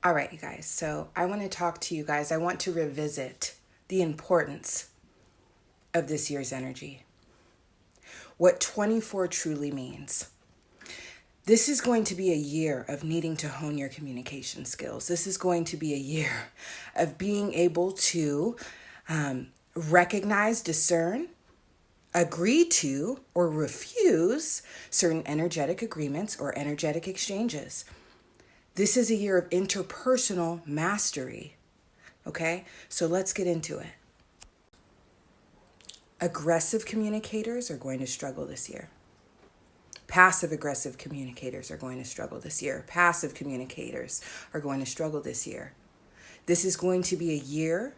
All right, you guys. So I want to talk to you guys. I want to revisit the importance of this year's energy. What 24 truly means. This is going to be a year of needing to hone your communication skills. This is going to be a year of being able to recognize, discern, agree to, or refuse certain energetic agreements or energetic exchanges. This is a year of interpersonal mastery. Okay, so let's get into it. Aggressive communicators are going to struggle this year. Passive aggressive communicators are going to struggle this year. Passive communicators are going to struggle this year. This is going to be a year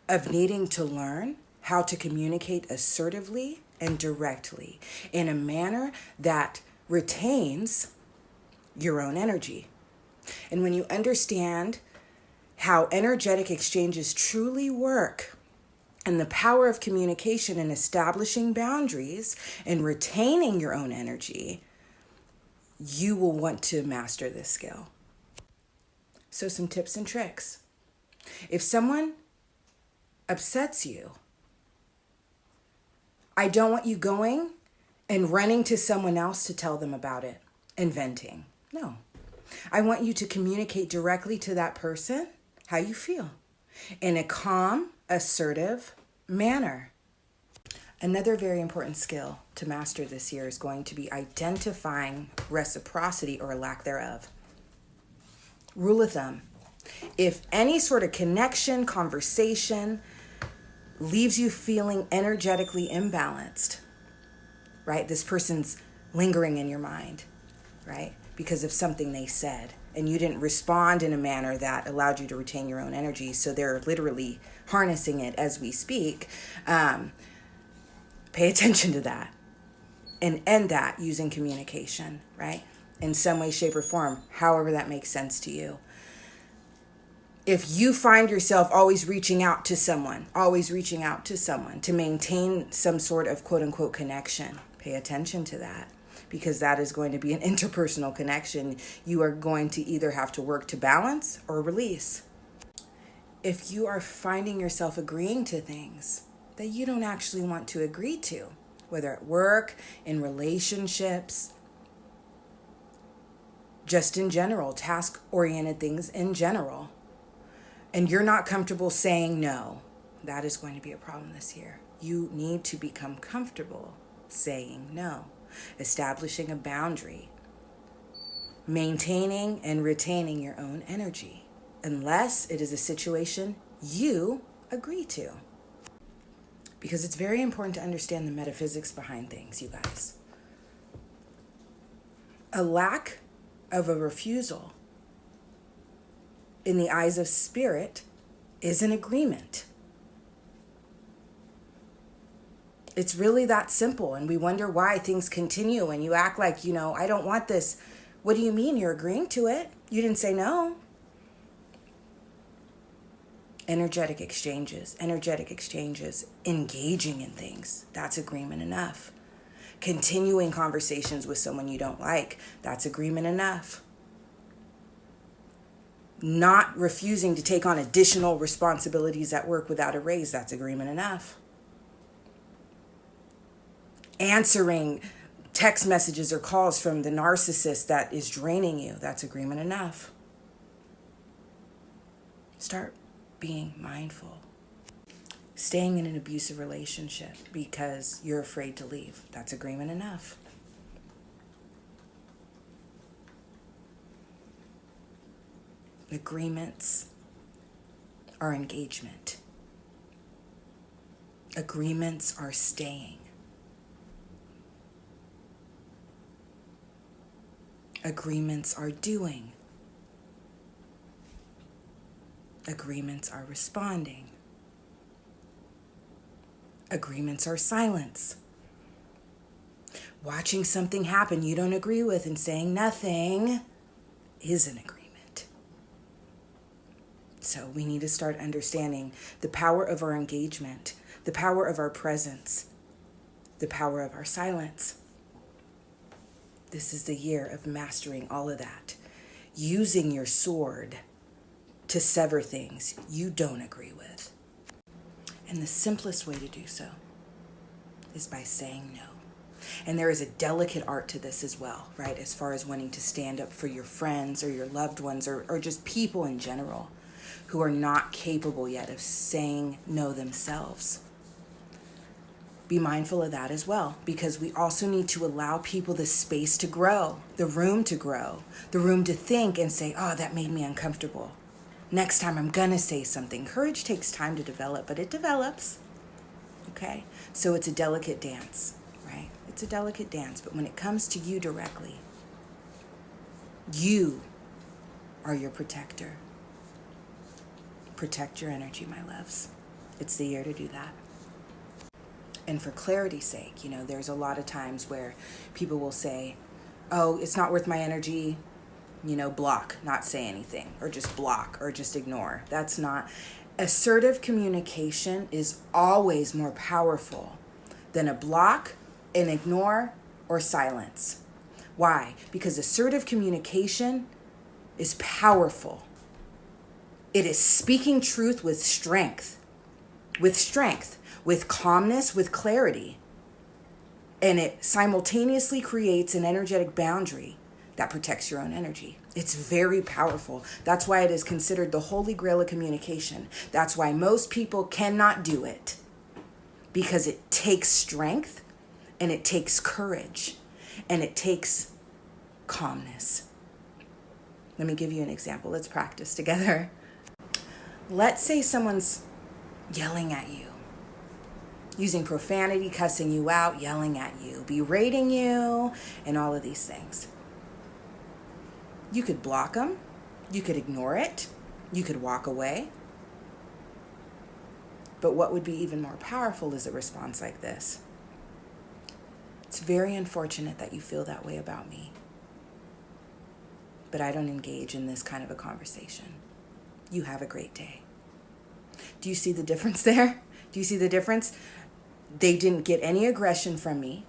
of needing to learn how to communicate assertively and directly in a manner that retains your own energy. And when you understand how energetic exchanges truly work, and the power of communication in establishing boundaries and retaining your own energy, you will want to master this skill. So some tips and tricks. If someone upsets you, I don't want you going and running to someone else to tell them about it and venting. No. I want you to communicate directly to that person how you feel in a calm, assertive manner. Another very important skill to master this year is going to be identifying reciprocity or lack thereof. Rule of thumb: if any sort of connection, conversation leaves you feeling energetically imbalanced, right? This person's lingering in your mind, right? Because of something they said, and you didn't respond in a manner that allowed you to retain your own energy. So they're literally harnessing it as we speak. Pay attention to that and end that using communication, right? In some way, shape, or form, however that makes sense to you. If you find yourself always reaching out to someone to maintain some sort of quote unquote connection, pay attention to that. Because that is going to be an interpersonal connection you are going to either have to work to balance or release. If you are finding yourself agreeing to things that you don't actually want to agree to, whether at work, in relationships, just in general, task-oriented things in general, and you're not comfortable saying no, that is going to be a problem this year. You need to become comfortable saying no. Establishing a boundary, maintaining and retaining your own energy, unless it is a situation you agree to. Because it's very important to understand the metaphysics behind things, you guys. A lack of a refusal in the eyes of spirit is an agreement. It's really that simple, and we wonder why things continue, and you act like, I don't want this. What do you mean? You're agreeing to it. You didn't say no. Energetic exchanges, engaging in things, that's agreement enough. Continuing conversations with someone you don't like, that's agreement enough. Not refusing to take on additional responsibilities at work without a raise, that's agreement enough. Answering text messages or calls from the narcissist that is draining you, that's agreement enough. Start being mindful. Staying in an abusive relationship because you're afraid to leave, that's agreement enough. Agreements are engagement. Agreements are staying. Agreements are doing. Agreements are responding. Agreements are silence. Watching something happen you don't agree with and saying nothing is an agreement. So we need to start understanding the power of our engagement, the power of our presence, the power of our silence. This is the year of mastering all of that. using your sword to sever things you don't agree with. And the simplest way to do so is by saying no. And there is a delicate art to this as well, right? As far as wanting to stand up for your friends or your loved ones or just people in general who are not capable yet of saying no themselves. Be mindful of that as well, because we also need to allow people the space to grow, the room to grow, the room to think and say, oh, that made me uncomfortable. Next time I'm gonna say something. Courage takes time to develop, but it develops, okay? So it's a delicate dance, right? It's a delicate dance, but when it comes to you directly, you are your protector. Protect your energy, my loves. It's the year to do that. And for clarity's sake, there's a lot of times where people will say, oh, it's not worth my energy, block, not say anything, or just block, or just ignore. That's not. Assertive communication is always more powerful than a block, an ignore, or silence. Why? Because assertive communication is powerful. It is speaking truth with strength, with calmness, with clarity. And it simultaneously creates an energetic boundary that protects your own energy. It's very powerful. That's why it is considered the holy grail of communication. That's why most people cannot do it, because it takes strength and it takes courage and it takes calmness. Let me give you an example. Let's practice together. Let's say someone's yelling at you, using profanity, cussing you out, yelling at you, berating you, and all of these things. You could block them. You could ignore it. You could walk away. But what would be even more powerful is a response like this. It's very unfortunate that you feel that way about me, but I don't engage in this kind of a conversation. You have a great day. Do you see the difference there? Do you see the difference? They didn't get any aggression from me.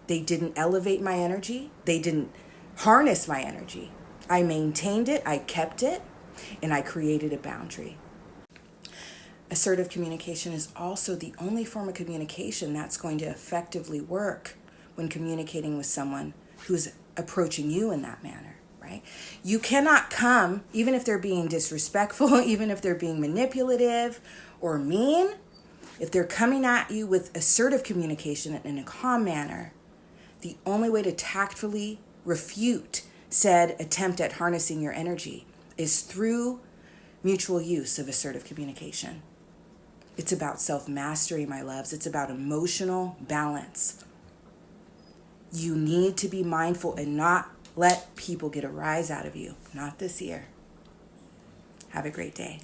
They didn't elevate my energy. They didn't harness my energy. I maintained it, I kept it, and I created a boundary. Assertive communication is also the only form of communication that's going to effectively work when communicating with someone who's approaching you in that manner. Right? You cannot come, even if they're being disrespectful, even if they're being manipulative or mean, if they're coming at you with assertive communication in a calm manner, the only way to tactfully refute said attempt at harnessing your energy is through mutual use of assertive communication. It's about self-mastery, my loves. It's about emotional balance. You need to be mindful and not let people get a rise out of you. Not this year. Have a great day.